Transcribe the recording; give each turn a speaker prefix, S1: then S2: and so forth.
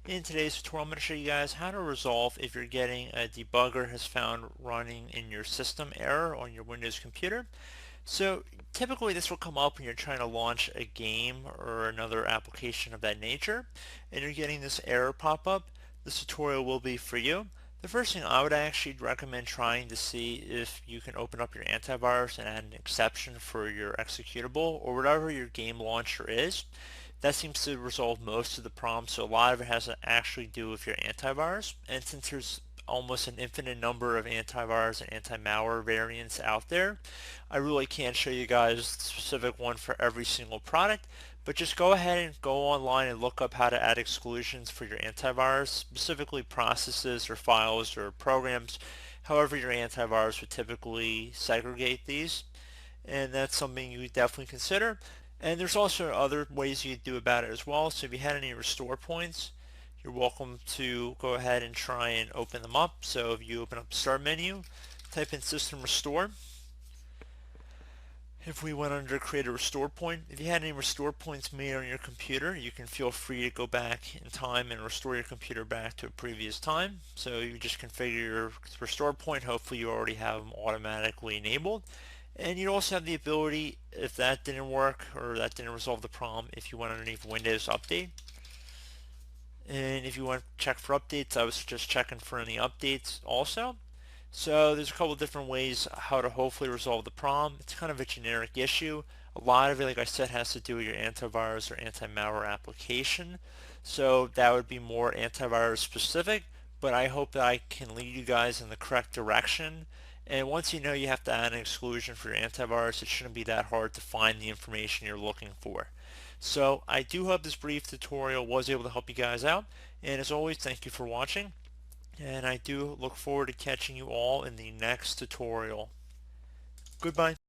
S1: In today's tutorial, I'm going to show you guys how to resolve if you're getting a debugger has found running in your system error on your Windows computer. So typically this will come up when you're trying to launch a game or another application of that nature and you're getting this error pop up. This tutorial will be for you. The first thing I would actually recommend trying to see if you can open up your antivirus and add an exception for your executable or whatever your game launcher is. That seems to resolve most of the problems, so a lot of it has to actually do with your antivirus. And since there's almost an infinite number of antivirus and anti-malware variants out there, I really can't show you guys a specific one for every single product, but just go ahead and go online and look up how to add exclusions for your antivirus, specifically processes or files or programs, however your antivirus would typically segregate these. And that's something you would definitely consider. And there's also other ways you could do about it as well. So if you had any restore points, you're welcome to go ahead and try and open them up. So if you open up the start menu, type in system restore. If we went under create a restore point, if you had any restore points made on your computer, you can feel free to go back in time and restore your computer back to a previous time. So you just configure your restore point. Hopefully you already have them automatically enabled. And you also have the ability, if that didn't work or that didn't resolve the problem, if you went underneath Windows Update. And if you want to check for updates, I was just checking for any updates also. So there's a couple of different ways how to hopefully resolve the problem. It's kind of a generic issue. A lot of it, like I said, has to do with your antivirus or anti-malware application. So that would be more antivirus specific, but I hope that I can lead you guys in the correct direction. And once you know you have to add an exclusion for your antivirus, it shouldn't be that hard to find the information you're looking for. So I do hope this brief tutorial was able to help you guys out. And as always, thank you for watching. And I do look forward to catching you all in the next tutorial. Goodbye.